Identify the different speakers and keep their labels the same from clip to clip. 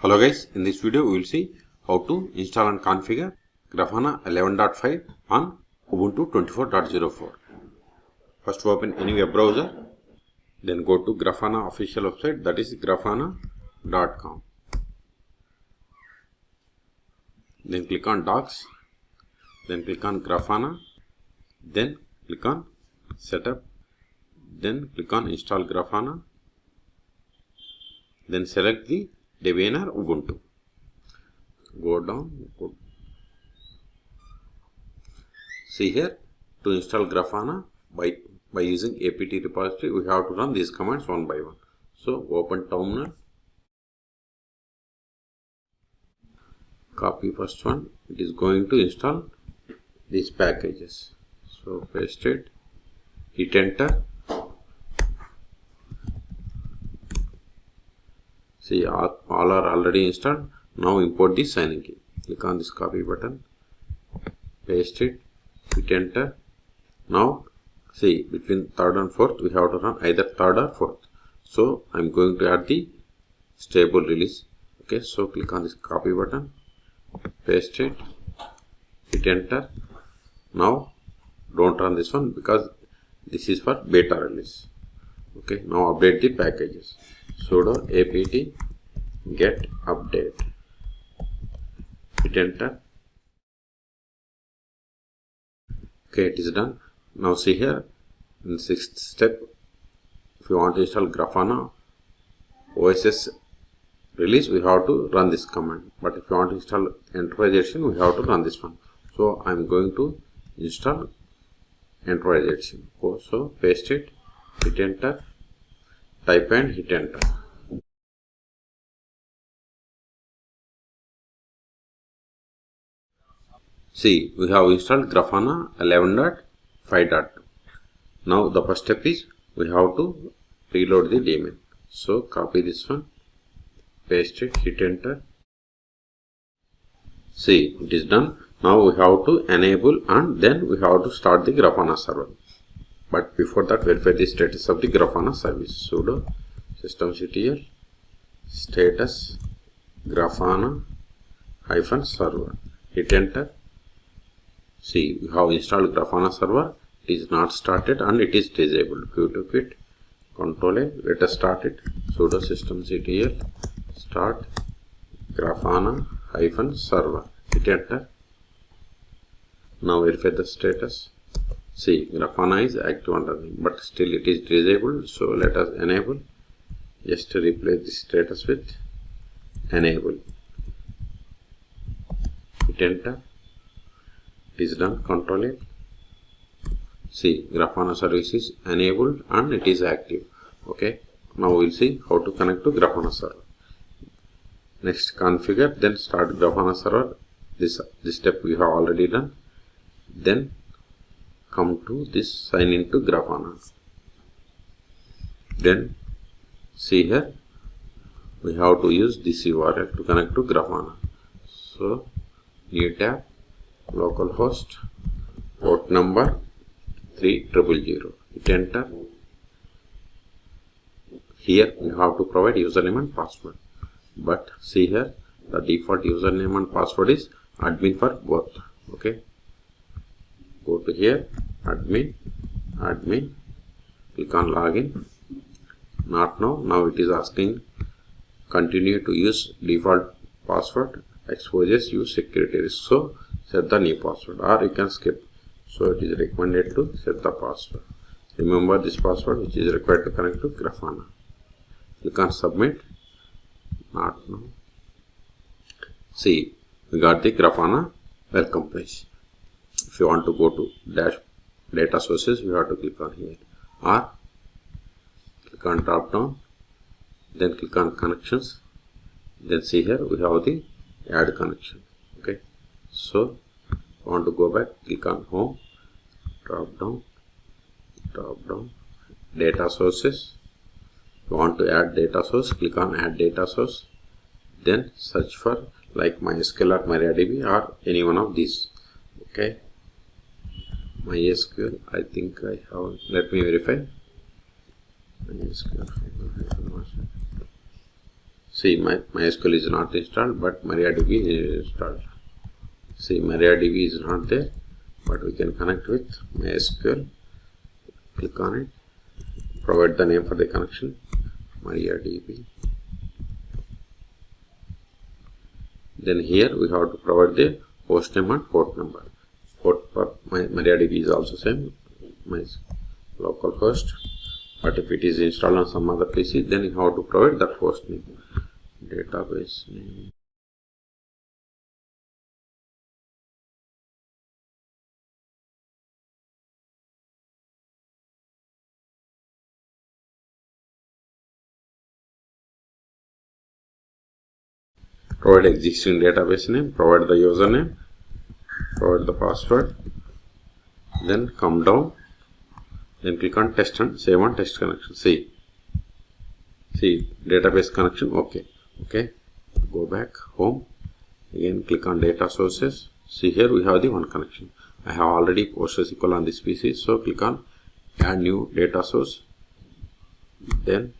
Speaker 1: Hello guys, in this video we will see how to install and configure Grafana 11.5 on Ubuntu 24.04. First open any web browser, then go to Grafana official website, that is grafana.com. Then click on docs, then click on Grafana, then click on setup, then click on install Grafana, then select the Debian or Ubuntu. Go down. See here, to install Grafana by using apt repository, we have to run these commands one by one. So open terminal, copy first one. It is going to install these packages. So paste it, hit enter. See, all are already installed. Now import the signing key. Click on this copy button, paste it, hit enter. Now see, between third and fourth we have to run either third or fourth. So I am going to add the stable release. Okay, so click on this copy button, paste it, hit enter. Now don't run this one because this is for beta release. Okay, now update the packages. Sudo apt get update, hit enter. Okay, it is done. Now see here, in sixth step, if you want to install Grafana OSS release, we have to run this command. But if you want to install Enterprise Edition, we have to run this one. So I am going to install Enterprise Edition. So paste it, hit enter, type and hit enter. See, we have installed Grafana 11.5.2. Now the first step is we have to reload the daemon. So copy this one, paste it, hit enter. See, it is done. Now we have to enable and then we have to start the Grafana server. But before that, verify the status of the Grafana service. Sudo systemctl status Grafana -server. Hit enter. See, we have installed Grafana server. It is not started and it is disabled. If you took it, Ctrl A, let us start it. Sudo systemctl start Grafana -server. Hit enter. Now verify the status. See, Grafana is active underneath, but still it is disabled. So let us enable. Just to replace the status with enable. Hit enter. It is done. Ctrl A. See, Grafana service is enabled and it is active. Okay. Now we will see how to connect to Grafana server. Next, configure, then start Grafana server. This step we have already done. Then come to this sign into Grafana. Then see here, we have to use this URL to connect to Grafana. So new tab, localhost, port number 3000. Hit enter. Here we have to provide username and password. But see here, the default username and password is admin for both. Okay. Go to here, admin, click on login. Not now. Now it is asking continue to use default password, exposes you security risk. So set the new password or you can skip. So it is recommended to set the password. Remember this password which is required to connect to Grafana. Click on submit. Not now. See, we got the Grafana welcome page. If you want to go to dash data sources, you have to click on here or click on drop down, then click on connections. Then see here we have the add connection. Okay, so want to go back, click on home, drop down, data sources. You want to add data source, click on add data source, then search for like MySQL or MariaDB or any one of these. Okay, MySQL, I think I have, let me verify. MySQL. See, my MySQL is not installed, but MariaDB is installed. See, MariaDB is not there, but we can connect with MySQL. Click on it, provide the name for the connection, MariaDB. Then here we have to provide the host name and port number. Port for MariaDB is also same, my local host. But if it is installed on some other PC, then you have to provide that host name. Database name. Provide existing database name, provide the username, provide the password, then come down, then click on test and save on test connection. See database connection, okay. Go back home, again click on data sources. See, here we have the one connection. I have already PostgreSQL on this PC, so click on add new data source, then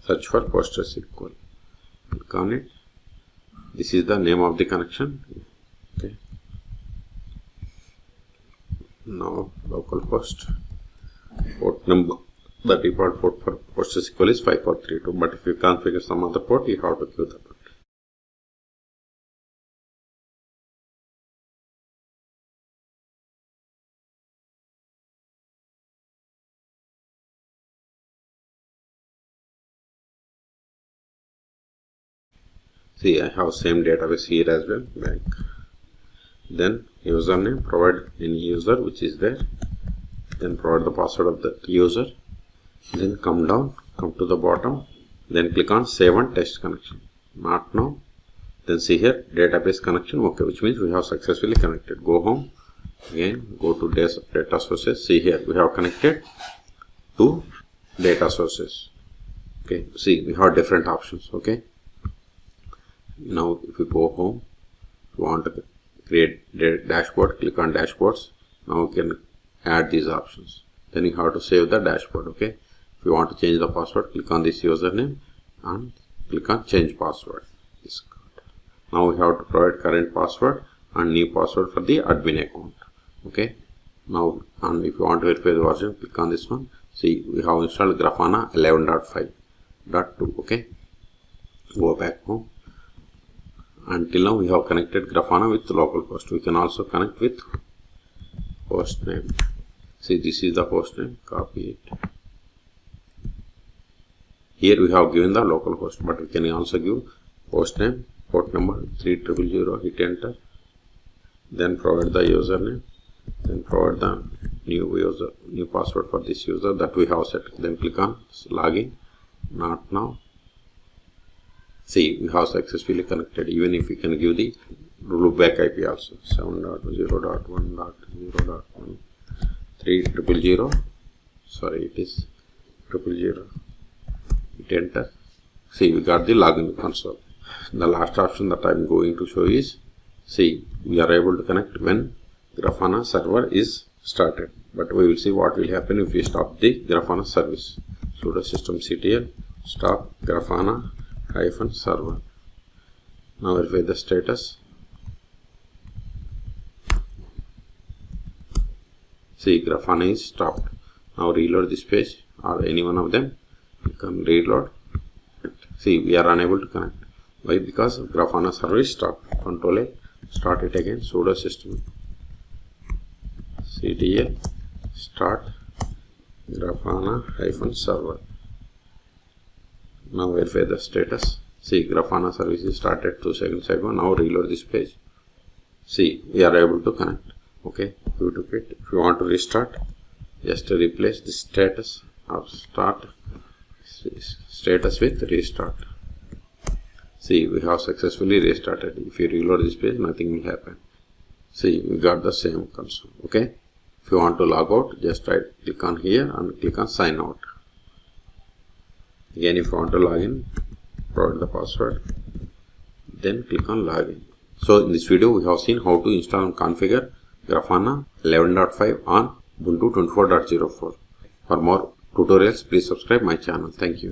Speaker 1: search for PostgreSQL. Click on it. This is the name of the connection. Okay. Now localhost, port number, the default port for PostgreSQL is 5432, but if you configure some other port, you have to give the port. See, I have same database here as well, bank. Then username, provide any user which is there, then provide the password of the user, then come down, come to the bottom, then click on save and test connection. Not now. Then see here database connection, okay, which means we have successfully connected. Go home, again go to data sources. See here we have connected to data sources. Okay, see we have different options. Okay, now if you go home, if you want to create dashboard, click on dashboards. Now you can add these options. Then you have to save the dashboard. Okay, if you want to change the password, click on this username and click on change password. Now we have to provide current password and new password for the admin account. Okay, now and if you want to verify the version, click on this one. See, we have installed Grafana 11.5.2. okay, go back home. Until now we have connected Grafana with localhost. We can also connect with host name. See, this is the host name, copy it. Here we have given the localhost, but we can also give host name, port number 3000, hit enter, then provide the username, then provide the new password for this user that we have set. Then click on login. Not now. See, we have successfully connected. Even if we can give the loopback IP also, 7.0.1.0.1 3000. Sorry, it is 000. Hit enter. See, we got the login console. The last option that I am going to show is, see, we are able to connect when Grafana server is started. But we will see what will happen if we stop the Grafana service. Sudo systemctl stop Grafana -server. Now verify the status. See, Grafana is stopped. Now reload this page or any one of them. You can reload. See, we are unable to connect. Why? Because Grafana server is stopped. Control A, start it again. Sudo systemctl start Grafana -server. Now verify the status. See, Grafana service is started 2 seconds ago. Now reload this page. See, we are able to connect. Okay, if you want to restart, just replace the status of start status with restart. See, we have successfully restarted. If you reload this page, nothing will happen. See, we got the same console. Okay, if you want to log out, just click on here and click on sign out. Again, if you want to log in, provide the password, then click on login. So in this video we have seen how to install and configure Grafana 11.5 on Ubuntu 24.04. For more tutorials, please subscribe my channel. Thank you.